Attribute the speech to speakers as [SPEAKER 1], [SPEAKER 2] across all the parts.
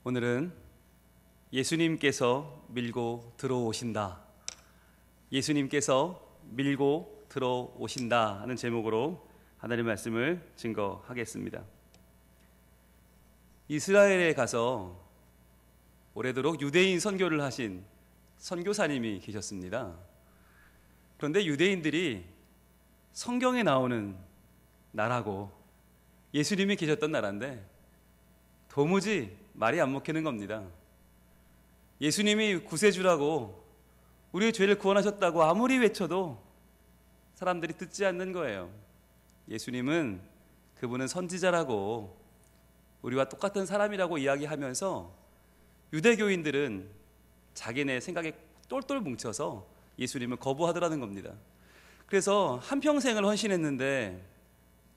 [SPEAKER 1] 오늘은 예수님께서 밀고 들어오신다. 예수님께서 밀고 들어오신다 하는 제목으로 하나님의 말씀을 증거하겠습니다. 이스라엘에 가서 오래도록 유대인 선교를 하신 선교사님이 계셨습니다. 그런데 유대인들이 성경에 나오는 나라고 예수님이 계셨던 나라인데 도무지 말이 안 먹히는 겁니다. 예수님이 구세주라고 우리의 죄를 구원하셨다고 아무리 외쳐도 사람들이 듣지 않는 거예요. 예수님은 그분은 선지자라고 우리와 똑같은 사람이라고 이야기하면서 유대교인들은 자기네 생각에 똘똘 뭉쳐서 예수님을 거부하더라는 겁니다. 그래서 한평생을 헌신했는데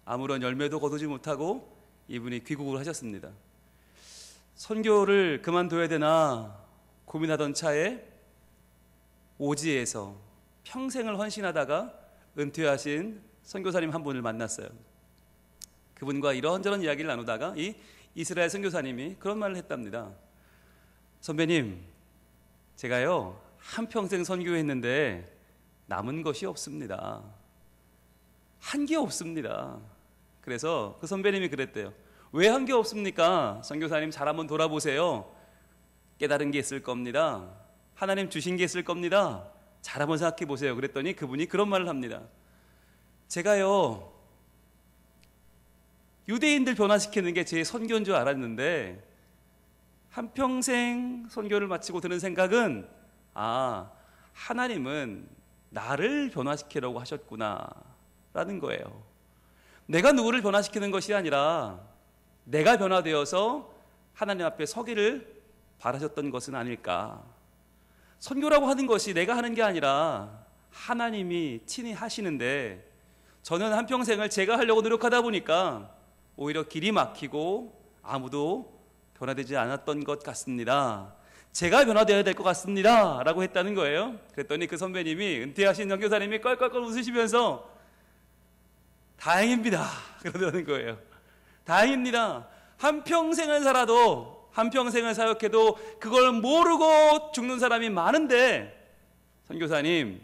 [SPEAKER 1] 아무런 열매도 거두지 못하고 이분이 귀국을 하셨습니다. 선교를 그만둬야 되나 고민하던 차에 오지에서 평생을 헌신하다가 은퇴하신 선교사님 한 분을 만났어요. 그분과 이런저런 이야기를 나누다가 이 이스라엘 선교사님이 그런 말을 했답니다. 선배님, 제가요 한평생 선교했는데 남은 것이 없습니다. 한 게 없습니다. 그래서 그 선배님이 그랬대요. 왜 한 게 없습니까? 선교사님 잘 한번 돌아보세요. 깨달은 게 있을 겁니다. 하나님 주신 게 있을 겁니다. 잘 한번 생각해 보세요. 그랬더니 그분이 그런 말을 합니다. 제가요 유대인들 변화시키는 게 제 선교인 줄 알았는데 한평생 선교를 마치고 드는 생각은 하나님은 나를 변화시키려고 하셨구나 라는 거예요. 내가 누구를 변화시키는 것이 아니라 내가 변화되어서 하나님 앞에 서기를 바라셨던 것은 아닐까. 선교라고 하는 것이 내가 하는 게 아니라 하나님이 친히 하시는데 저는 한평생을 제가 하려고 노력하다 보니까 오히려 길이 막히고 아무도 변화되지 않았던 것 같습니다. 제가 변화되어야 될 것 같습니다 라고 했다는 거예요. 그랬더니 그 선배님이 은퇴하신 선교사님이 껄껄껄 웃으시면서 다행입니다 그러더라는 거예요. 다행입니다. 한평생을 살아도 한평생을 사역해도 그걸 모르고 죽는 사람이 많은데 선교사님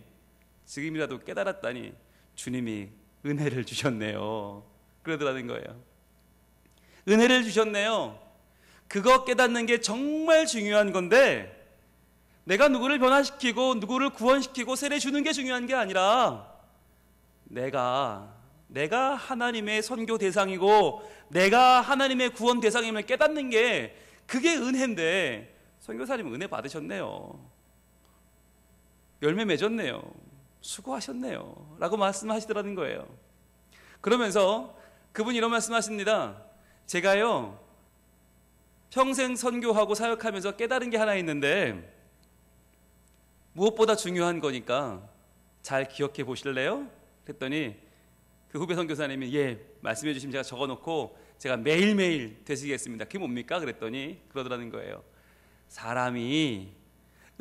[SPEAKER 1] 지금이라도 깨달았다니 주님이 은혜를 주셨네요 그러더라는 거예요. 은혜를 주셨네요. 그거 깨닫는 게 정말 중요한 건데 내가 누구를 변화시키고 누구를 구원시키고 세례 주는 게 중요한 게 아니라 내가 하나님의 선교 대상이고 내가 하나님의 구원 대상임을 깨닫는 게 그게 은혜인데 선교사님 은혜 받으셨네요. 열매 맺었네요. 수고하셨네요 라고 말씀하시더라는 거예요. 그러면서 그분이 이런 말씀하십니다. 제가요 평생 선교하고 사역하면서 깨달은 게 하나 있는데 무엇보다 중요한 거니까 잘 기억해 보실래요? 그랬더니 그 후배 선교사님이 말씀해 주시면 제가 적어놓고 제가 매일매일 되시겠습니다. 그게 뭡니까? 그랬더니 그러더라는 거예요. 사람이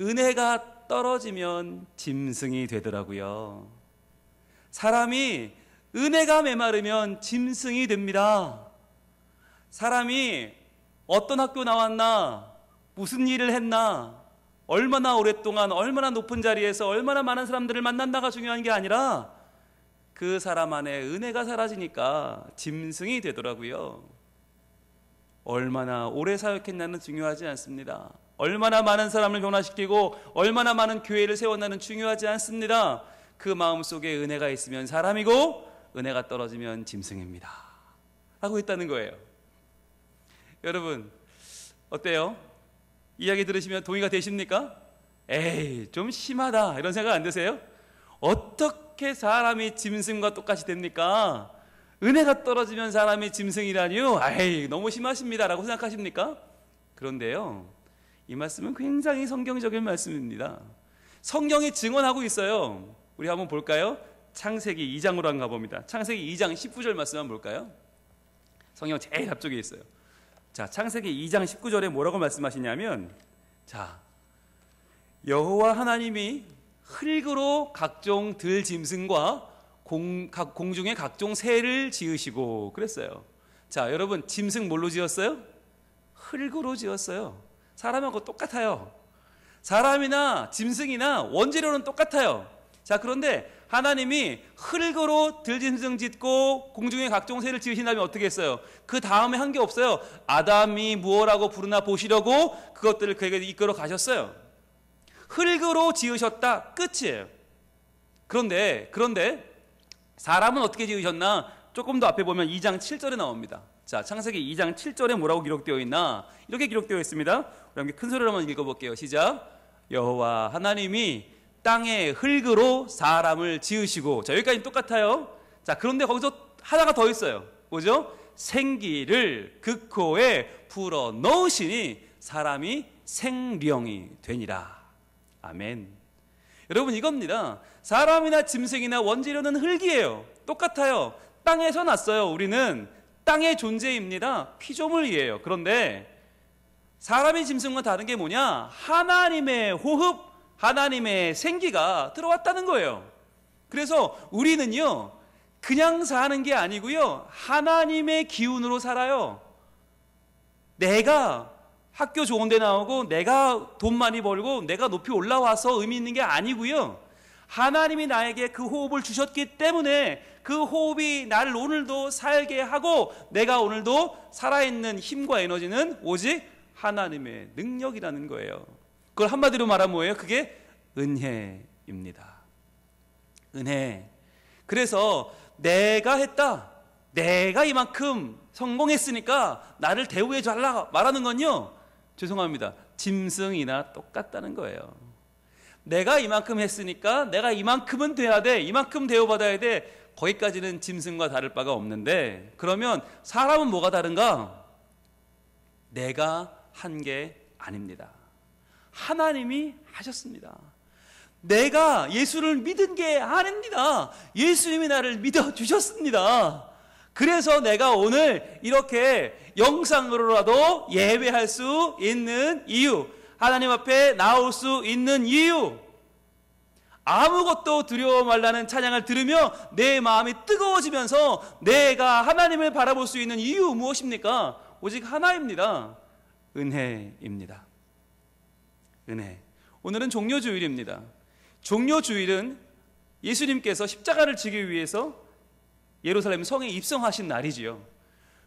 [SPEAKER 1] 은혜가 떨어지면 짐승이 되더라고요. 사람이 은혜가 메마르면 짐승이 됩니다. 사람이 어떤 학교 나왔나, 무슨 일을 했나, 얼마나 오랫동안 얼마나 높은 자리에서 얼마나 많은 사람들을 만난다가 중요한 게 아니라 그 사람 안에 은혜가 사라지니까 짐승이 되더라고요. 얼마나 오래 사역했냐는 중요하지 않습니다. 얼마나 많은 사람을 변화시키고 얼마나 많은 교회를 세웠나는 중요하지 않습니다. 그 마음속에 은혜가 있으면 사람이고 은혜가 떨어지면 짐승입니다 라고 했다는 거예요. 여러분 어때요? 이야기 들으시면 동의가 되십니까? 에이 좀 심하다 이런 생각 안 드세요? 어떻게 사람이 짐승과 똑같이 됩니까? 은혜가 떨어지면 사람이 짐승이라니요? 에이 너무 심하십니다 라고 생각하십니까? 그런데요 이 말씀은 굉장히 성경적인 말씀입니다. 성경이 증언하고 있어요. 우리 한번 볼까요? 창세기 2장으로 한번 가봅니다. 창세기 2장 19절 말씀 한번 볼까요? 성경 제일 앞쪽에 있어요. 자, 창세기 2장 19절에 뭐라고 말씀하시냐면 여호와 하나님이 흙으로 각종 들짐승과 공중의 각종 새를 지으시고 그랬어요. 자, 여러분 짐승 뭘로 지었어요? 흙으로 지었어요. 사람하고 똑같아요. 사람이나 짐승이나 원재료는 똑같아요. 자, 그런데 하나님이 흙으로 들짐승 짓고 공중의 각종 새를 지으신 다음에 어떻게 했어요? 그 다음에 한 게 없어요. 아담이 무엇라고 부르나 보시려고 그것들을 그에게 이끌어 가셨어요. 흙으로 지으셨다. 끝이에요. 그런데 사람은 어떻게 지으셨나? 조금 더 앞에 보면 2장 7절에 나옵니다. 자, 창세기 2장 7절에 뭐라고 기록되어 있나? 이렇게 기록되어 있습니다. 우리 함께 큰 소리로 한번 읽어볼게요. 시작. 여호와 하나님이 땅의 흙으로 사람을 지으시고. 자, 여기까지 똑같아요. 자, 그런데 거기서 하나가 더 있어요. 뭐죠? 생기를 그 코에 불어 넣으시니 사람이 생령이 되니라. 아멘. 여러분, 이겁니다. 사람이나 짐승이나 원재료는 흙이에요. 똑같아요. 땅에서 났어요. 우리는 땅의 존재입니다. 피조물이에요. 그런데 사람이 짐승과 다른 게 뭐냐? 하나님의 호흡, 하나님의 생기가 들어왔다는 거예요. 그래서 우리는요, 그냥 사는 게 아니고요, 하나님의 기운으로 살아요. 내가 학교 좋은 데 나오고 내가 돈 많이 벌고 내가 높이 올라와서 의미 있는 게 아니고요, 하나님이 나에게 그 호흡을 주셨기 때문에 그 호흡이 나를 오늘도 살게 하고 내가 오늘도 살아있는 힘과 에너지는 오직 하나님의 능력이라는 거예요. 그걸 한마디로 말하면 뭐예요? 그게 은혜입니다. 은혜. 그래서 내가 했다, 내가 이만큼 성공했으니까 나를 대우해 달라 말하는 건요, 죄송합니다, 짐승이나 똑같다는 거예요. 내가 이만큼 했으니까 내가 이만큼은 돼야 돼, 이만큼 대우받아야 돼, 거기까지는 짐승과 다를 바가 없는데, 그러면 사람은 뭐가 다른가? 내가 한 게 아닙니다. 하나님이 하셨습니다. 내가 예수를 믿은 게 아닙니다. 예수님이 나를 믿어주셨습니다. 그래서 내가 오늘 이렇게 영상으로라도 예배할 수 있는 이유, 하나님 앞에 나올 수 있는 이유, 아무것도 두려워 말라는 찬양을 들으며 내 마음이 뜨거워지면서 내가 하나님을 바라볼 수 있는 이유 무엇입니까? 오직 하나입니다. 은혜입니다. 은혜. 오늘은 종료주일입니다. 종료주일은 예수님께서 십자가를 지기 위해서 예루살렘 성에 입성하신 날이지요.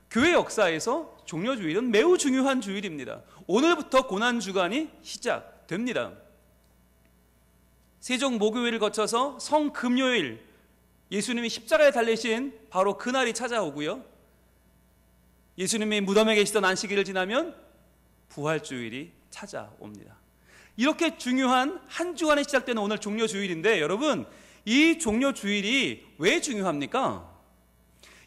[SPEAKER 1] 교회 역사에서 종료주일은 매우 중요한 주일입니다. 오늘부터 고난주간이 시작됩니다. 세종 목요일을 거쳐서 성금요일, 예수님이 십자가에 달리신 바로 그날이 찾아오고요, 예수님이 무덤에 계시던 안식일을 지나면 부활주일이 찾아옵니다. 이렇게 중요한 한 주간에 시작되는 오늘 종료주일인데, 여러분, 이 종료주일이 왜 중요합니까?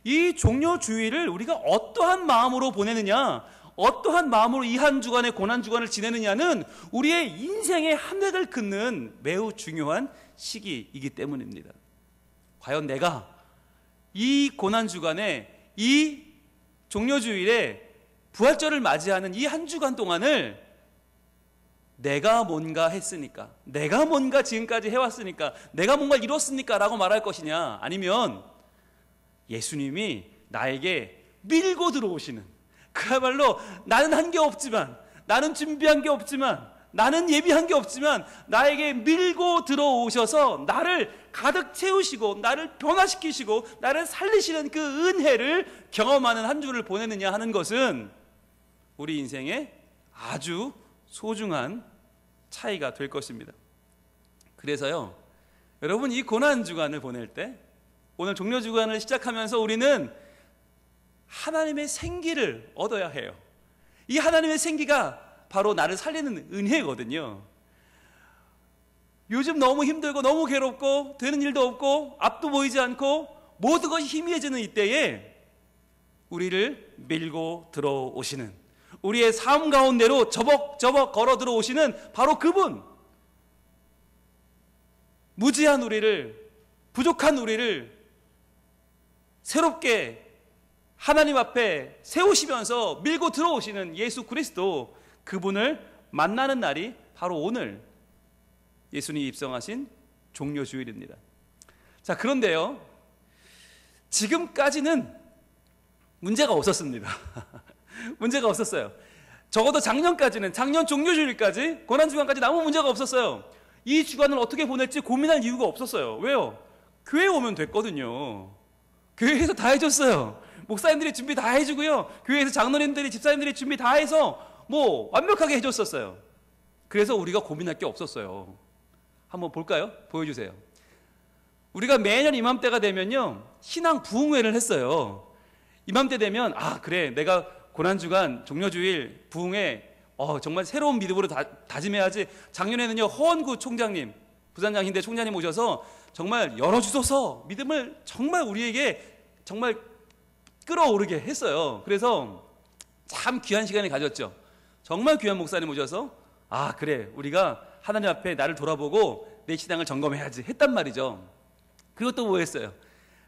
[SPEAKER 1] 이 종료주일을 우리가 어떠한 마음으로 보내느냐, 어떠한 마음으로 이 한 주간의 고난주간을 지내느냐는 우리의 인생의 한 획을 긋는 매우 중요한 시기이기 때문입니다. 과연 내가 이 고난주간에, 이 종료주일에 부활절을 맞이하는 이 한 주간 동안을 내가 뭔가 했으니까, 내가 뭔가 지금까지 해왔으니까, 내가 뭔가 이뤘으니까 라고 말할 것이냐, 아니면 예수님이 나에게 밀고 들어오시는, 그야말로 나는 한 게 없지만, 나는 준비한 게 없지만, 나는 예비한 게 없지만 나에게 밀고 들어오셔서 나를 가득 채우시고 나를 변화시키시고 나를 살리시는 그 은혜를 경험하는 한 주를 보내느냐 하는 것은 우리 인생에 아주 소중한 차이가 될 것입니다. 그래서요, 여러분, 이 고난주간을 보낼 때, 오늘 종료주간을 시작하면서 우리는 하나님의 생기를 얻어야 해요. 이 하나님의 생기가 바로 나를 살리는 은혜거든요. 요즘 너무 힘들고 너무 괴롭고 되는 일도 없고 앞도 보이지 않고 모든 것이 희미해지는 이때에 우리를 밀고 들어오시는, 우리의 삶 가운데로 저벅저벅 걸어 들어오시는 바로 그분, 무지한 우리를, 부족한 우리를 새롭게 하나님 앞에 세우시면서 밀고 들어오시는 예수 그리스도, 그분을 만나는 날이 바로 오늘 예수님이 입성하신 종료주일입니다. 자, 그런데요, 지금까지는 문제가 없었습니다. 문제가 없었어요. 적어도 작년까지는, 작년 종료주일까지, 고난주간까지 아무 문제가 없었어요. 이 주간을 어떻게 보낼지 고민할 이유가 없었어요. 왜요? 교회 오면 됐거든요. 교회에서 다 해줬어요. 목사님들이 준비 다 해주고요. 교회에서 장로님들이, 집사님들이 준비 다 해서 뭐 완벽하게 해줬었어요. 그래서 우리가 고민할 게 없었어요. 한번 볼까요? 보여주세요. 우리가 매년 이맘때가 되면요, 신앙 부흥회를 했어요. 이맘때 되면 그래, 내가 고난주간 종료주일 부흥회 정말 새로운 믿음으로 다짐해야지. 작년에는요, 허원구 총장님, 부산장신대 총장님 오셔서 정말 열어주소서 믿음을 정말 우리에게 정말 끌어오르게 했어요. 그래서 참 귀한 시간을 가졌죠. 정말 귀한 목사님 오셔서 그래, 우리가 하나님 앞에 나를 돌아보고 내 신앙을 점검해야지 했단 말이죠. 그리고 또 뭐 했어요?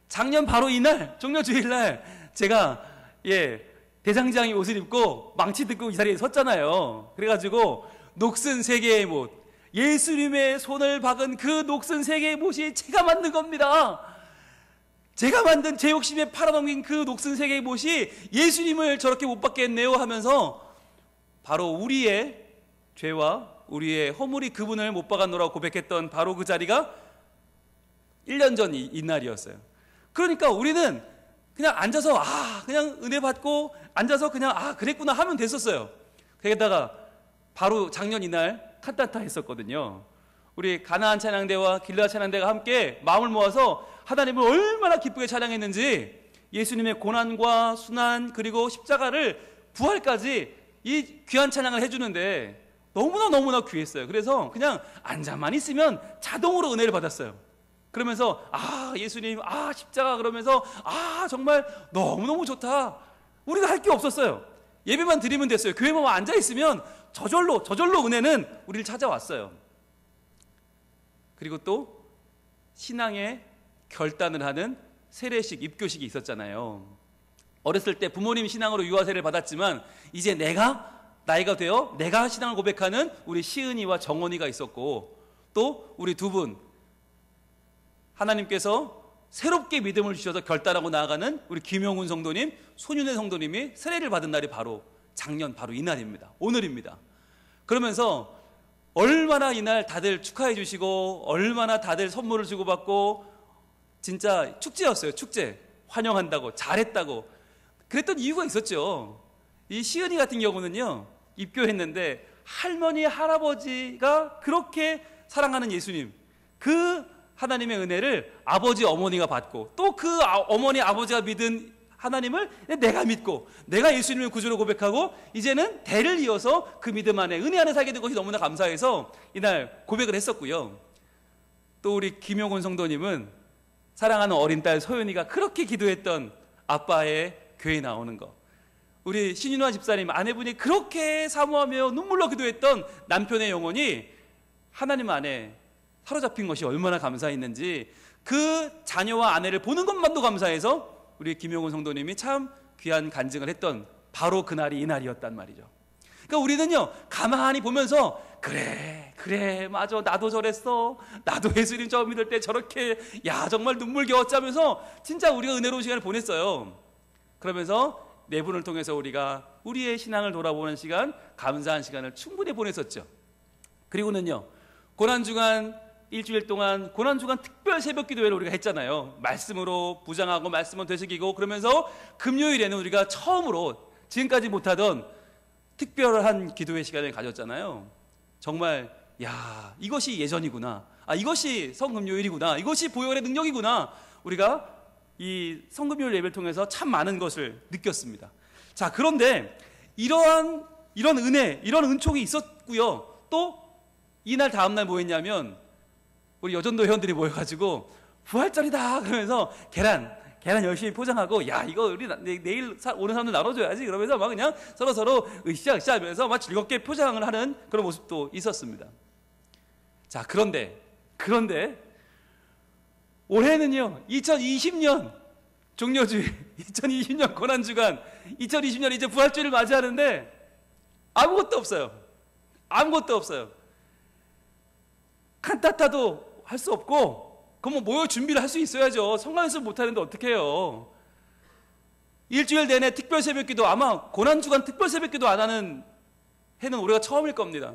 [SPEAKER 1] 작년 바로 이날, 종료주일날 제가 대장장이 옷을 입고 망치 듣고 이 자리에 섰잖아요. 그래가지고 녹슨 세 개의 못, 예수님의 손을 박은 그 녹슨 세 개의 못이 제가 만든 겁니다. 제가 만든 제 욕심에 팔아넘긴 그 녹슨 세 개의 못이 예수님을 저렇게 못 받게 했네요 하면서 바로 우리의 죄와 우리의 허물이 그분을 못 박았노라고 고백했던 바로 그 자리가 1년 전 이날이었어요. 그러니까 우리는 그냥 앉아서 그냥 은혜 받고 앉아서 그냥 그랬구나 하면 됐었어요. 거기다가 바로 작년 이날 칸타타 했었거든요. 우리 가나안 찬양대와 길르앗 찬양대가 함께 마음을 모아서 하나님을 얼마나 기쁘게 찬양했는지, 예수님의 고난과 순환 그리고 십자가를 부활까지 이 귀한 찬양을 해주는데 너무나 귀했어요. 그래서 그냥 앉아만 있으면 자동으로 은혜를 받았어요. 그러면서 예수님 십자가, 그러면서 정말 너무너무 좋다. 우리가 할 게 없었어요. 예배만 드리면 됐어요. 교회만 앉아있으면 저절로 은혜는 우리를 찾아왔어요. 그리고 또 신앙의 결단을 하는 세례식, 입교식이 있었잖아요. 어렸을 때 부모님 신앙으로 유아세례를 받았지만 이제 나이가 되어 내가 신앙을 고백하는 우리 시은이와 정원이가 있었고, 또 우리 두 분 하나님께서 새롭게 믿음을 주셔서 결단하고 나아가는 우리 김용훈 성도님, 손윤혜 성도님이 세례를 받은 날이 바로 작년 바로 이날입니다. 오늘입니다. 그러면서 얼마나 이날 다들 축하해 주시고 얼마나 다들 선물을 주고받고 진짜 축제였어요. 축제. 환영한다고, 잘했다고 그랬던 이유가 있었죠. 이 시은이 같은 경우는요, 입교했는데 할머니 할아버지가 그렇게 사랑하는 예수님, 그 하나님의 은혜를 아버지 어머니가 받고, 또 그 어머니 아버지가 믿은 하나님을 내가 믿고 내가 예수님을 구주로 고백하고 이제는 대를 이어서 그 믿음 안에 은혜 안에 살게 된 것이 너무나 감사해서 이날 고백을 했었고요. 또 우리 김용훈 성도님은 사랑하는 어린 딸 소연이가 그렇게 기도했던 아빠의 교회에 나오는 것, 우리 신윤화 집사님 아내분이 그렇게 사모하며 눈물로 기도했던 남편의 영혼이 하나님 안에 사로잡힌 것이 얼마나 감사했는지, 그 자녀와 아내를 보는 것만도 감사해서 우리 김용훈 성도님이 참 귀한 간증을 했던 바로 그날이 이날이었단 말이죠. 그러니까 우리는요, 가만히 보면서 그래 맞아, 나도 저랬어, 나도 예수님 처음 믿을 때 저렇게 정말 눈물겨웠지 하면서 진짜 우리가 은혜로운 시간을 보냈어요. 그러면서 네 분을 통해서 우리가 우리의 신앙을 돌아보는 시간, 감사한 시간을 충분히 보냈었죠. 그리고는요, 고난주간 일주일 동안 고난주간 특별 새벽 기도회를 우리가 했잖아요. 말씀으로 부장하고 말씀은 되새기고, 그러면서 금요일에는 우리가 처음으로 지금까지 못하던 특별한 기도회 시간을 가졌잖아요. 정말 이것이 예전이구나, 이것이 성금요일이구나, 이것이 보혈의 능력이구나, 우리가 이 성금요일 예배를 통해서 참 많은 것을 느꼈습니다. 자, 그런데 이런 은혜, 이런 은총이 있었고요. 또 이날 다음날 뭐 했냐면 우리 여전도 회원들이 모여가지고 부활절이다 그러면서 계란 열심히 포장하고, 이거 우리 내일 오는 사람들 나눠줘야지 그러면서 막 그냥 서로 으쌰 하면서 막 즐겁게 포장을 하는 그런 모습도 있었습니다. 자, 그런데 올해는요, 2020년 종료주일, 2020년 고난주간, 2020년 이제 부활주일을 맞이하는데 아무것도 없어요. 칸타타도 할 수 없고, 그럼 모여 준비를 할 수 있어야죠. 성가연습 못하는데 어떡해요. 일주일 내내 특별 새벽기도, 아마 고난주간 특별 새벽기도 안 하는 해는 올해가 처음일 겁니다.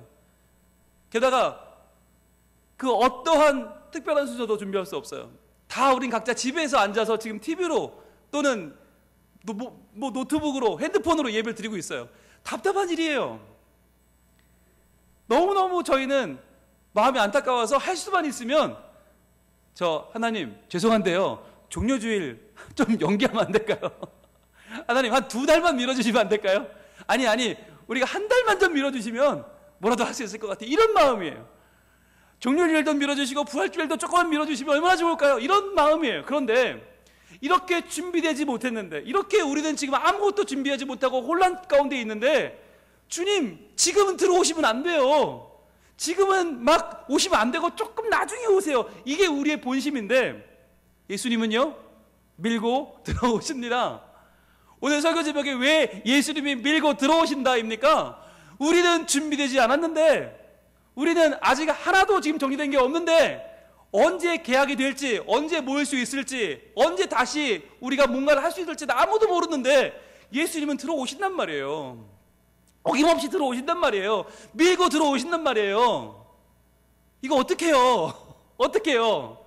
[SPEAKER 1] 게다가 그 어떠한 특별한 순서도 준비할 수 없어요. 다 우린 각자 집에서 앉아서 지금 TV로 또는 노트북으로 핸드폰으로 예배를 드리고 있어요. 답답한 일이에요. 너무너무 저희는 마음이 안타까워서 할 수만 있으면 저 하나님 죄송한데요, 종료주일 좀 연기하면 안 될까요? 하나님 한 2달만 미뤄주시면 안 될까요? 아니 우리가 한 달만 좀 미뤄주시면 뭐라도 할 수 있을 것 같아요. 이런 마음이에요. 종료주일도 미뤄주시고 부활주일도 조금만 미뤄주시면 얼마나 좋을까요? 이런 마음이에요. 그런데 이렇게 준비되지 못했는데, 이렇게 우리는 지금 아무것도 준비하지 못하고 혼란 가운데 있는데, 주님 지금은 들어오시면 안 돼요. 지금은 막 오시면 안 되고 조금 나중에 오세요. 이게 우리의 본심인데 예수님은요 밀고 들어오십니다. 오늘 설교 제목에 왜 예수님이 밀고 들어오신다입니까? 우리는 준비되지 않았는데, 우리는 아직 하나도 지금 정리된 게 없는데, 언제 계약이 될지, 언제 모일 수 있을지, 언제 다시 우리가 뭔가를 할 수 있을지 아무도 모르는데 예수님은 들어오신단 말이에요. 어김없이 들어오신단 말이에요. 밀고 들어오신단 말이에요. 이거 어떡해요? 어떡해요?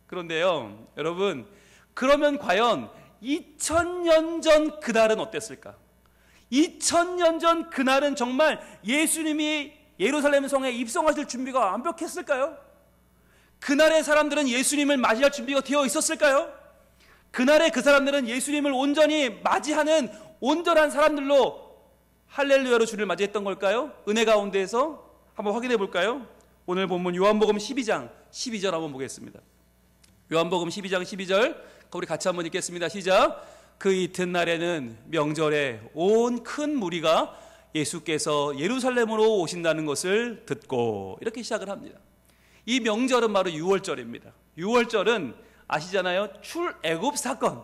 [SPEAKER 1] 그런데요 여러분, 그러면 과연 2000년 전 그날은 어땠을까? 2000년 전 그날은 정말 예수님이 예루살렘 성에 입성하실 준비가 완벽했을까요? 그날의 사람들은 예수님을 맞이할 준비가 되어 있었을까요? 그날의 그 사람들은 예수님을 온전히 맞이하는 온전한 사람들로 할렐루야로 주를 맞이했던 걸까요? 은혜 가운데에서 한번 확인해 볼까요? 오늘 본문 요한복음 12장 12절 한번 보겠습니다. 요한복음 12장 12절 우리 같이 한번 읽겠습니다. 시작. 그 이튿날에는 명절에 온 큰 무리가 예수께서 예루살렘으로 오신다는 것을 듣고, 이렇게 시작을 합니다. 이 명절은 바로 6월절입니다. 6월절은 아시잖아요. 출애굽 사건.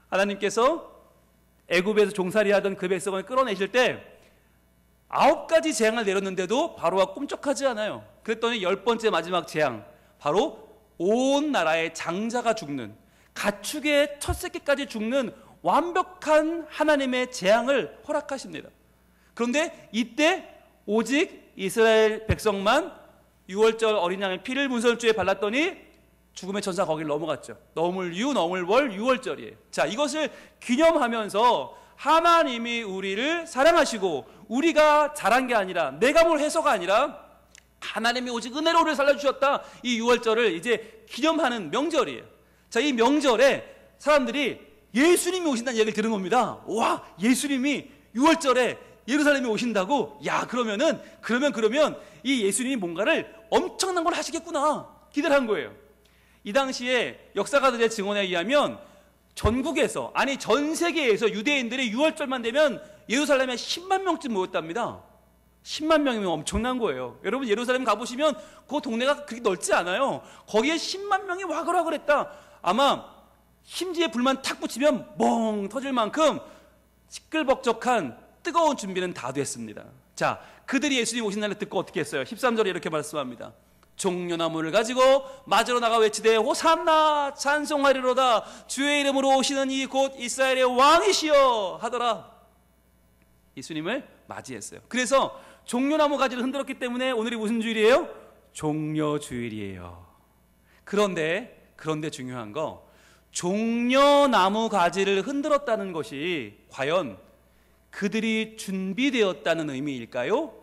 [SPEAKER 1] 하나님께서 애굽에서 종살이하던 그 백성을 끌어내실 때 9가지 재앙을 내렸는데도 바로가 꿈쩍하지 않아요. 그랬더니 10번째 마지막 재앙, 바로 온 나라의 장자가 죽는, 가축의 첫 새끼까지 죽는 완벽한 하나님의 재앙을 허락하십니다. 그런데 이때 오직 이스라엘 백성만 6월절 어린 양의 피를 문설주에 발랐더니 죽음의 천사 거길 넘어갔죠. 넘을유 넘을월 6월절이에요. 자, 이것을 기념하면서 하나님이 우리를 사랑하시고 우리가 잘한 게 아니라, 내가 뭘 해서가 아니라 하나님이 오직 은혜로 우리를 살려주셨다, 이 6월절을 이제 기념하는 명절이에요. 자, 이 명절에 사람들이 예수님이 오신다는 얘기를 들은 겁니다. 와, 예수님이 6월절에 예루살렘에 오신다고? 야, 그러면 이 예수님이 뭔가를 엄청난 걸 하시겠구나 기대를 한 거예요. 이 당시에 역사가들의 증언에 의하면 전국에서, 아니 전 세계에서 유대인들이 6월절만 되면 예루살렘에 10만 명쯤 모였답니다. 10만 명이면 엄청난 거예요. 여러분 예루살렘 가보시면 그 동네가 그렇게 넓지 않아요. 거기에 10만 명이 와글와글 했다. 아마 심지에 불만 탁 붙이면 멍 터질 만큼 시끌벅적한 뜨거운 준비는 다 됐습니다. 자, 그들이 예수님 오신 날을 듣고 어떻게 했어요? 13절에 이렇게 말씀합니다. 종려나무를 가지고 맞으러 나가 외치되 호산나 찬송하리로다, 주의 이름으로 오시는 이 곧 이스라엘의 왕이시여 하더라. 예수님을 맞이했어요. 그래서 종려나무 가지를 흔들었기 때문에 오늘이 무슨 주일이에요? 종려주일이에요. 그런데 중요한 거, 종려나무 가지를 흔들었다는 것이 과연 그들이 준비되었다는 의미일까요?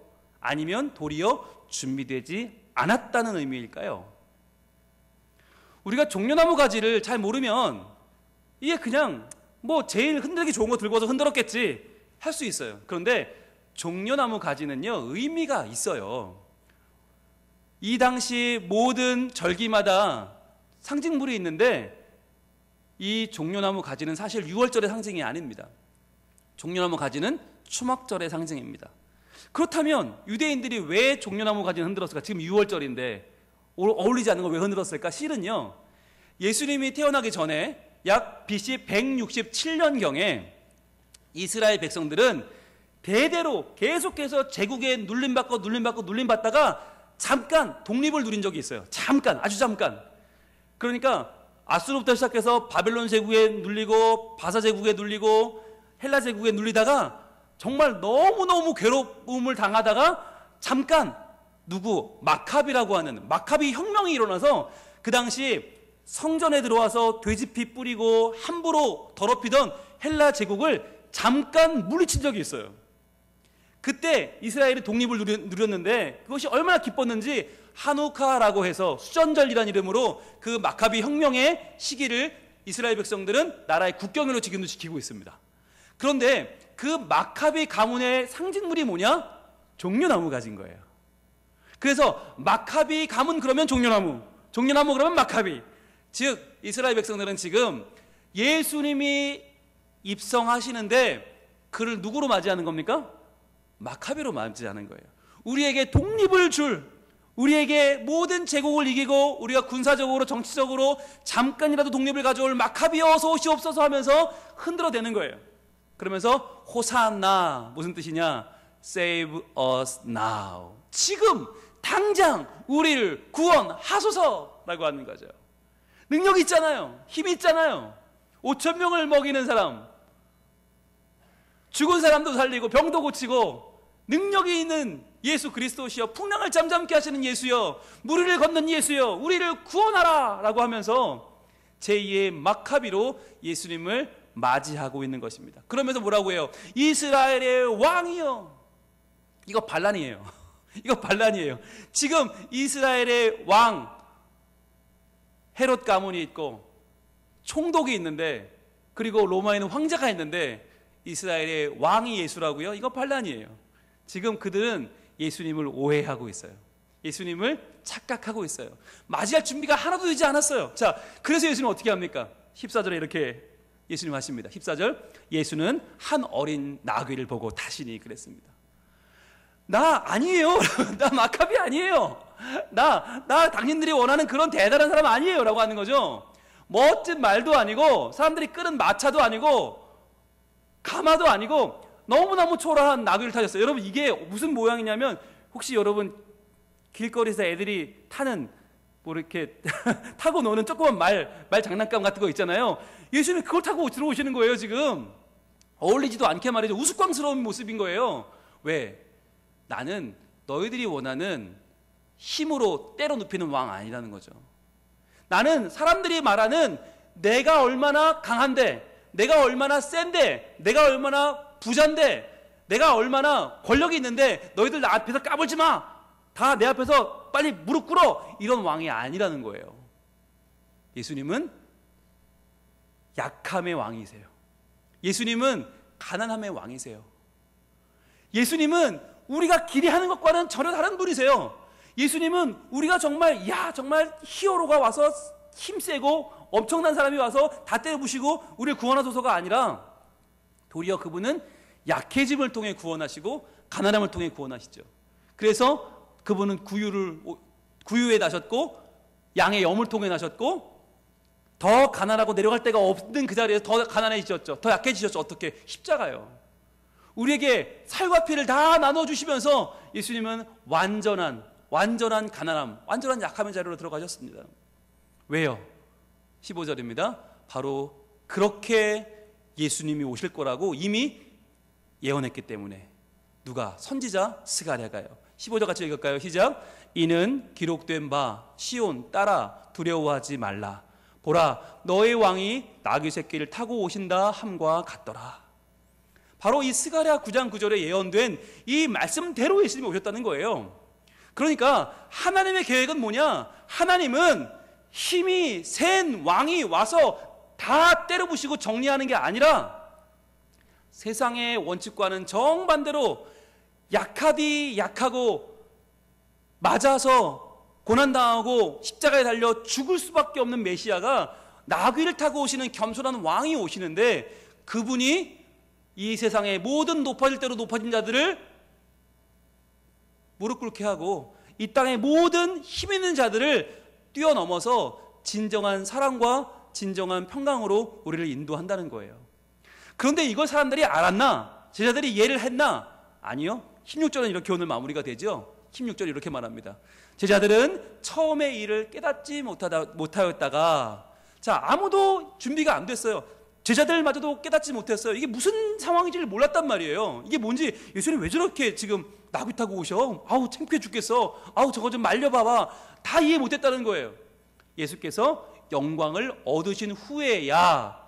[SPEAKER 1] 아니면 도리어 준비되지 않았다는 의미일까요? 우리가 종려나무 가지를 잘 모르면 이게 그냥 뭐 제일 흔들기 좋은 거 들고 와서 흔들었겠지 할 수 있어요. 그런데 종려나무 가지는요 의미가 있어요. 이 당시 모든 절기마다 상징물이 있는데 이 종려나무 가지는 사실 6월절의 상징이 아닙니다. 종려나무 가지는 추막절의 상징입니다. 그렇다면 유대인들이 왜 종려나무 가지를 흔들었을까? 지금 6월절인데 어울리지 않는 걸 왜 흔들었을까? 실은요, 예수님이 태어나기 전에 약 BC 167년경에 이스라엘 백성들은 대대로 계속해서 제국에 눌림받다가 잠깐 독립을 누린 적이 있어요. 잠깐, 아주 잠깐. 그러니까 아수르부터 시작해서 바벨론 제국에 눌리고 바사 제국에 눌리고 헬라 제국에 눌리다가 정말 너무너무 괴로움을 당하다가 잠깐 마카비라고 하는 마카비 혁명이 일어나서 그 당시 성전에 들어와서 돼지피 뿌리고 함부로 더럽히던 헬라 제국을 잠깐 물리친 적이 있어요. 그때 이스라엘이 독립을 누렸는데 그것이 얼마나 기뻤는지 하누카라고 해서 수전절이라는 이름으로 그 마카비 혁명의 시기를 이스라엘 백성들은 나라의 국경으로 지금도 지키고 있습니다. 그런데 그 마카비 가문의 상징물이 뭐냐? 종려나무 가진 거예요. 그래서 마카비 가문 그러면 종려나무 그러면 마카비. 즉 이스라엘 백성들은 지금 예수님이 입성하시는데 그를 누구로 맞이하는 겁니까? 마카비로 맞이하는 거예요. 우리에게 독립을 줄, 우리에게 모든 제국을 이기고 우리가 군사적으로 정치적으로 잠깐이라도 독립을 가져올 마카비여 어서 오시옵소서 하면서 흔들어대는 거예요. 그러면서 호산나, 무슨 뜻이냐? Save us now. 지금 당장 우리를 구원하소서라고 하는 거죠. 능력이 있잖아요. 힘이 있잖아요. 5천 명을 먹이는 사람, 죽은 사람도 살리고 병도 고치고 능력이 있는 예수 그리스도시여, 풍랑을 잠잠케 하시는 예수여, 무리를 걷는 예수여, 우리를 구원하라 라고 하면서 제2의 마카비로 예수님을 맞이하고 있는 것입니다. 그러면서 뭐라고 해요? 이스라엘의 왕이여. 이거 반란이에요. 이거 반란이에요. 지금 이스라엘의 왕 헤롯 가문이 있고 총독이 있는데, 그리고 로마에는 황제가 있는데 이스라엘의 왕이 예수라고요? 이거 반란이에요. 지금 그들은 예수님을 오해하고 있어요. 예수님을 착각하고 있어요. 맞이할 준비가 하나도 되지 않았어요. 자, 그래서 예수님은 어떻게 합니까? 14절에 이렇게 예수님 하십니다. 14절, 예수는 한 어린 나귀를 보고 다시니 그랬습니다. 나 아니에요. 나 마카비 아니에요. 나 당신들이 원하는 그런 대단한 사람 아니에요 라고 하는 거죠. 멋진 말도 아니고 사람들이 끄는 마차도 아니고 가마도 아니고 너무너무 초라한 나귀를 타셨어요. 여러분, 이게 무슨 모양이냐면, 혹시 여러분 길거리에서 애들이 타는 뭐 이렇게 타고 노는 조그만 말 장난감 같은 거 있잖아요. 예수님 그걸 타고 들어오시는 거예요. 지금 어울리지도 않게 말이죠. 우스꽝스러운 모습인 거예요. 왜? 나는 너희들이 원하는 힘으로 때려 눕히는 왕 아니라는 거죠. 나는 사람들이 말하는 내가 얼마나 강한데, 내가 얼마나 센데, 내가 얼마나 부자인데, 내가 얼마나 권력이 있는데 너희들 나 앞에서 까불지 마, 다 내 앞에서 빨리 무릎 꿇어, 이런 왕이 아니라는 거예요. 예수님은 약함의 왕이세요. 예수님은 가난함의 왕이세요. 예수님은 우리가 기대하는 것과는 전혀 다른 분이세요. 예수님은 우리가 정말 히어로가 와서 힘세고 엄청난 사람이 와서 다 때려부시고 우리를 구원하소서가 아니라, 도리어 그분은 약해짐을 통해 구원하시고 가난함을 통해 구원하시죠. 그래서 그분은 구유에 나셨고 양의 염을 통해 나셨고, 더 가난하고 내려갈 데가 없는 그 자리에서 더 가난해지셨죠. 더 약해지셨죠. 어떻게? 십자가요. 우리에게 살과 피를 다 나눠주시면서 예수님은 완전한 가난함, 완전한 약함의 자리로 들어가셨습니다. 왜요? 15절입니다. 바로 그렇게 예수님이 오실 거라고 이미 예언했기 때문에. 누가? 선지자 스가랴가요. 15절 같이 읽을까요? 시작. 이는 기록된 바 시온 딸아 두려워하지 말라. 보라 너의 왕이 나귀 새끼를 타고 오신다 함과 같더라. 바로 이 스가랴 9장 9절에 예언된 이 말씀대로 예수님이 오셨다는 거예요. 그러니까 하나님의 계획은 뭐냐? 하나님은 힘이 센 왕이 와서 다 때려부시고 정리하는 게 아니라, 세상의 원칙과는 정반대로 약하고 맞아서 고난당하고 십자가에 달려 죽을 수밖에 없는 메시아가 나귀를 타고 오시는 겸손한 왕이 오시는데, 그분이 이 세상의 모든 높아질 대로 높아진 자들을 무릎 꿇게 하고 이 땅의 모든 힘 있는 자들을 뛰어넘어서 진정한 사랑과 진정한 평강으로 우리를 인도한다는 거예요. 그런데 이걸 사람들이 알았나? 제자들이 이해를 했나? 아니요. 16절은 이렇게 오늘 마무리가 되죠. 16절이 이렇게 말합니다. 제자들은 처음의 일을 깨닫지 못하였다가, 자, 아무도 준비가 안 됐어요. 제자들마저도 깨닫지 못했어요. 이게 무슨 상황인지를 몰랐단 말이에요. 이게 뭔지, 예수님 왜 저렇게 지금 나귀 타고 오셔? 아우 창피해 죽겠어. 아우 저거 좀 말려봐봐. 다 이해 못했다는 거예요. 예수께서 영광을 얻으신 후에야,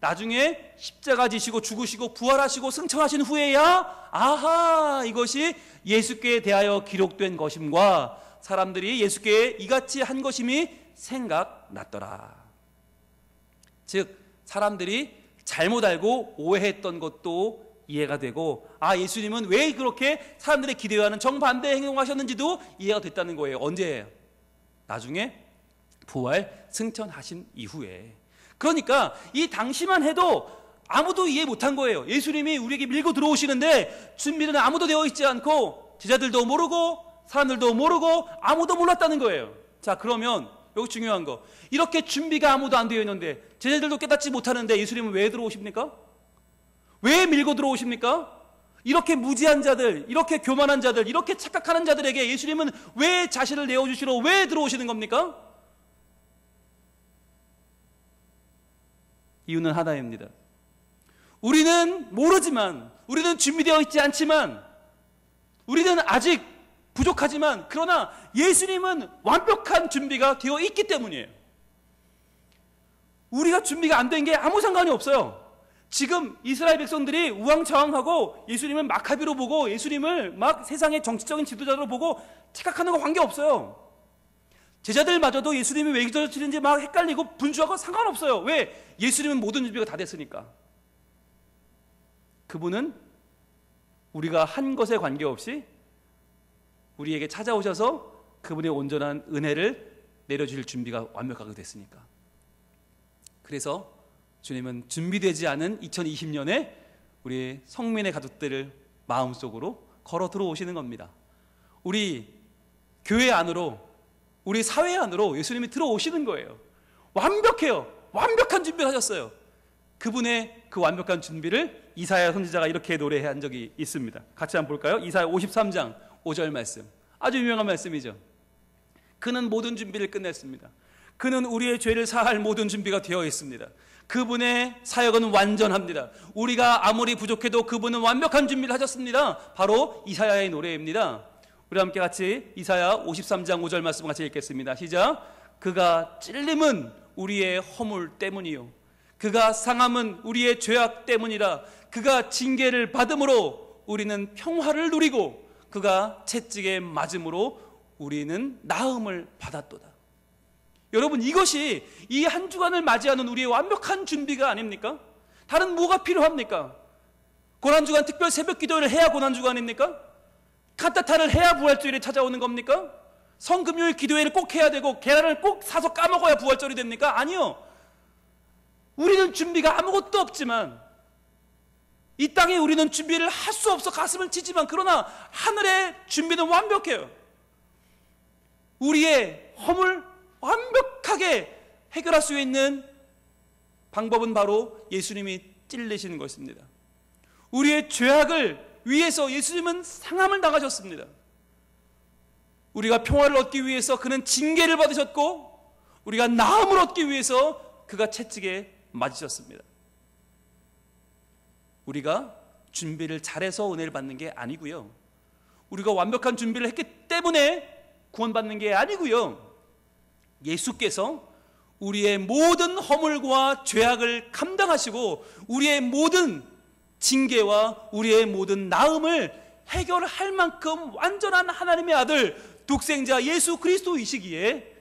[SPEAKER 1] 나중에 십자가 지시고 죽으시고 부활하시고 승천하신 후에야, 아하, 이것이 예수께 대하여 기록된 것임과 사람들이 예수께 이같이 한 것임이 생각났더라. 즉 사람들이 잘못 알고 오해했던 것도 이해가 되고, 아, 예수님은 왜 그렇게 사람들의 기대와는 정반대 행동하셨는지도 이해가 됐다는 거예요. 언제예요? 나중에 부활 승천하신 이후에. 그러니까 이 당시만 해도 아무도 이해 못한 거예요. 예수님이 우리에게 밀고 들어오시는데 준비는 아무도 되어 있지 않고, 제자들도 모르고 사람들도 모르고 아무도 몰랐다는 거예요. 자, 그러면 여기 중요한 거, 이렇게 준비가 아무도 안 되어 있는데 제자들도 깨닫지 못하는데 예수님은 왜 들어오십니까? 왜 밀고 들어오십니까? 이렇게 무지한 자들, 이렇게 교만한 자들, 이렇게 착각하는 자들에게 예수님은 왜 자신을 내어주시러 왜 들어오시는 겁니까? 이유는 하나입니다. 우리는 모르지만, 우리는 준비되어 있지 않지만, 우리는 아직 부족하지만, 그러나 예수님은 완벽한 준비가 되어 있기 때문이에요. 우리가 준비가 안 된 게 아무 상관이 없어요. 지금 이스라엘 백성들이 우왕좌왕하고 예수님을 마카비로 보고 예수님을 막 세상의 정치적인 지도자로 보고 착각하는 거 관계없어요. 제자들마저도 예수님이 왜 저러시는지 막 헷갈리고 분주하고 상관없어요. 왜? 예수님은 모든 준비가 다 됐으니까. 그분은 우리가 한 것에 관계없이 우리에게 찾아오셔서 그분의 온전한 은혜를 내려주실 준비가 완벽하게 됐으니까. 그래서 주님은 준비되지 않은 2020년에 우리 성민의 가족들을 마음속으로 걸어 들어오시는 겁니다. 우리 교회 안으로, 우리 사회 안으로 예수님이 들어오시는 거예요. 완벽해요. 완벽한 준비를 하셨어요. 그분의 그 완벽한 준비를 이사야 선지자가 이렇게 노래한 적이 있습니다. 같이 한번 볼까요? 이사야 53장 5절 말씀, 아주 유명한 말씀이죠. 그는 모든 준비를 끝냈습니다. 그는 우리의 죄를 사할 모든 준비가 되어 있습니다. 그분의 사역은 완전합니다. 우리가 아무리 부족해도 그분은 완벽한 준비를 하셨습니다. 바로 이사야의 노래입니다. 우리 함께 같이 이사야 53장 5절 말씀 같이 읽겠습니다. 시작. 그가 찔림은 우리의 허물 때문이요, 그가 상함은 우리의 죄악 때문이라. 그가 징계를 받음으로 우리는 평화를 누리고 그가 채찍에 맞음으로 우리는 나음을 받았도다. 여러분, 이것이 이 한 주간을 맞이하는 우리의 완벽한 준비가 아닙니까? 다른 뭐가 필요합니까? 고난주간 특별 새벽 기도를 해야 고난주간입니까? 칸타타를 해야 부활주일이 찾아오는 겁니까? 성금요일 기도회를 꼭 해야 되고 계란을 꼭 사서 까먹어야 부활절이 됩니까? 아니요. 우리는 준비가 아무것도 없지만, 이 땅에 우리는 준비를 할 수 없어 가슴을 치지만, 그러나 하늘의 준비는 완벽해요. 우리의 허물 완벽하게 해결할 수 있는 방법은 바로 예수님이 찔리시는 것입니다. 우리의 죄악을 위해서 예수님은 상함을 당하셨습니다. 우리가 평화를 얻기 위해서 그는 징계를 받으셨고, 우리가 나음을 얻기 위해서 그가 채찍에 맞으셨습니다. 우리가 준비를 잘해서 은혜를 받는 게 아니고요, 우리가 완벽한 준비를 했기 때문에 구원받는 게 아니고요, 예수께서 우리의 모든 허물과 죄악을 감당하시고 우리의 모든 징계와 우리의 모든 나음을 해결할 만큼 완전한 하나님의 아들 독생자 예수 그리스도이시기에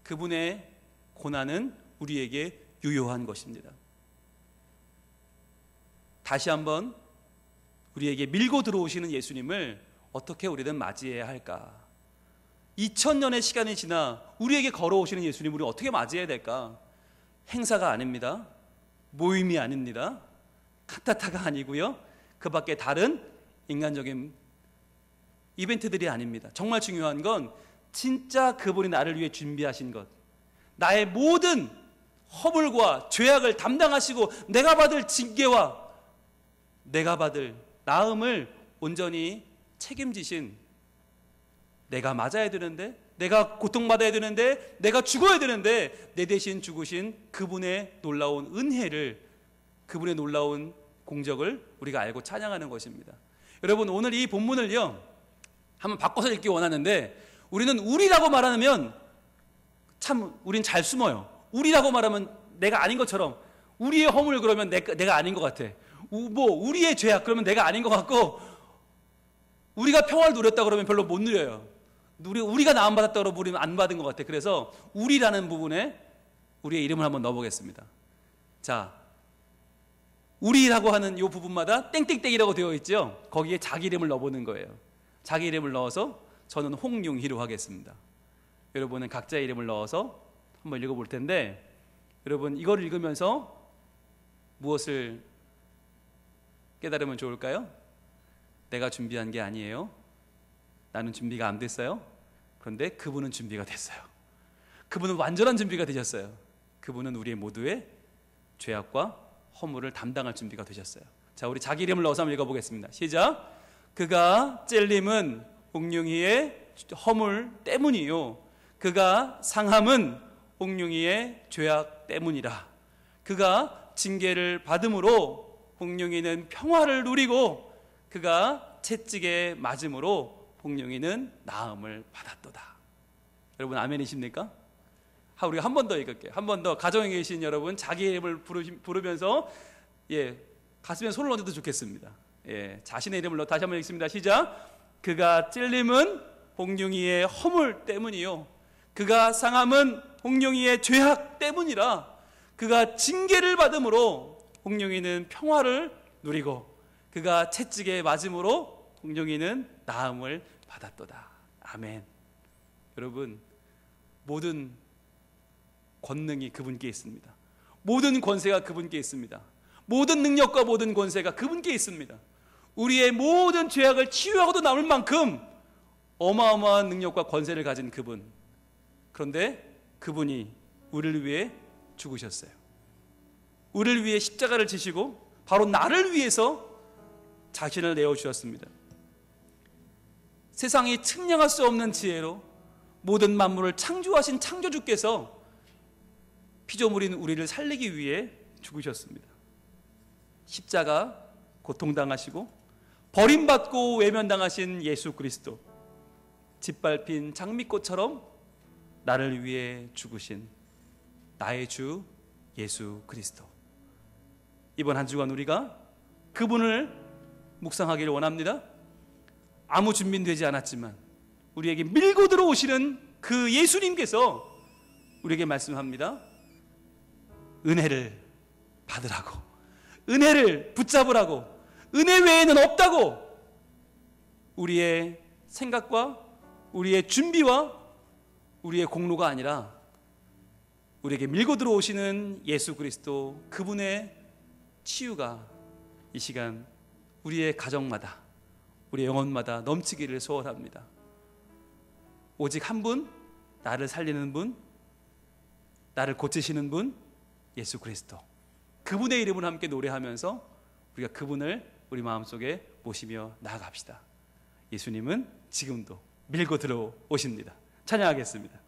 [SPEAKER 1] 그분의 고난은 우리에게 유효한 것입니다. 다시 한번 우리에게 밀고 들어오시는 예수님을 어떻게 우리는 맞이해야 할까? 2000년의 시간이 지나 우리에게 걸어오시는 예수님을 우리 어떻게 맞이해야 될까? 행사가 아닙니다. 모임이 아닙니다. 칸타타가 아니고요, 그 밖에 다른 인간적인 이벤트들이 아닙니다. 정말 중요한 건 진짜 그분이 나를 위해 준비하신 것, 나의 모든 허물과 죄악을 담당하시고 내가 받을 징계와 내가 받을 나음을 온전히 책임지신, 내가 맞아야 되는데, 내가 고통받아야 되는데, 내가 죽어야 되는데 내 대신 죽으신 그분의 놀라운 은혜를 그분의 놀라운 공적을 우리가 알고 찬양하는 것입니다. 여러분, 오늘 이 본문을요 한번 바꿔서 읽기 원하는데, 우리는 우리라고 말하면 참 우린 잘 숨어요. 우리라고 말하면 내가 아닌 것처럼, 우리의 허물 그러면 내가 아닌 것 같아. 우리의 죄악 그러면 내가 아닌 것 같고, 우리가 평화를 누렸다 그러면 별로 못 누려요. 우리가 나음 받았다 그러면 우리는 안 받은 것 같아. 그래서 우리라는 부분에 우리의 이름을 한번 넣어보겠습니다. 자, 우리라고 하는 이 부분마다 땡땡땡이라고 되어 있죠. 거기에 자기 이름을 넣어보는 거예요. 자기 이름을 넣어서 저는 홍용희로 하겠습니다. 여러분은 각자의 이름을 넣어서 한번 읽어볼 텐데, 여러분 이걸 읽으면서 무엇을 깨달으면 좋을까요? 내가 준비한 게 아니에요. 나는 준비가 안 됐어요. 그런데 그분은 준비가 됐어요. 그분은 완전한 준비가 되셨어요. 그분은 우리의 모두의 죄악과 허물을 담당할 준비가 되셨어요. 자, 우리 자기 이름을 넣어서 한번 읽어보겠습니다. 시작. 그가 찔림은 옥룡이의 허물 때문이요, 그가 상함은 옥룡이의 죄악 때문이라. 그가 징계를 받음으로 옥룡이는 평화를 누리고, 그가 채찍에 맞음으로 옥룡이는 나음을 받았도다. 여러분 아멘이십니까? 우리가 한 번 더 읽을게요. 한 번 더. 가정에 계신 여러분 자기 이름을 부르면서 가슴에 손을 얹어도 좋겠습니다. 자신의 이름을 다시 한번 읽습니다. 시작. 그가 찔림은 옥룡이의 허물 때문이요, 그가 상함은 옥룡이의 죄악 때문이라. 그가 징계를 받음으로 옥룡이는 평화를 누리고, 그가 채찍에 맞음으로 옥룡이는 나음을 받았도다. 아멘. 여러분, 모든 권능이 그분께 있습니다. 모든 권세가 그분께 있습니다. 모든 능력과 모든 권세가 그분께 있습니다. 우리의 모든 죄악을 치유하고도 남을 만큼 어마어마한 능력과 권세를 가진 그분. 그런데 그분이 우리를 위해 죽으셨어요. 우리를 위해 십자가를 지시고 바로 나를 위해서 자신을 내어주셨습니다. 세상이 측량할 수 없는 지혜로 모든 만물을 창조하신 창조주께서 피조물인 우리를 살리기 위해 죽으셨습니다. 십자가 고통당하시고 버림받고 외면당하신 예수 그리스도, 짓밟힌 장미꽃처럼 나를 위해 죽으신 나의 주 예수 그리스도. 이번 한 주간 우리가 그분을 묵상하기를 원합니다. 아무 준비는 되지 않았지만 우리에게 밀고 들어오시는 그 예수님께서 우리에게 말씀합니다. 은혜를 받으라고, 은혜를 붙잡으라고, 은혜 외에는 없다고. 우리의 생각과 우리의 준비와 우리의 공로가 아니라 우리에게 밀고 들어오시는 예수 그리스도, 그분의 치유가 이 시간 우리의 가정마다, 우리의 영혼마다 넘치기를 소원합니다. 오직 한 분, 나를 살리는 분, 나를 고치시는 분, 예수 그리스도. 그분의 이름을 함께 노래하면서 우리가 그분을 우리 마음속에 모시며 나아갑시다. 예수님은 지금도 밀고 들어오십니다. 찬양하겠습니다.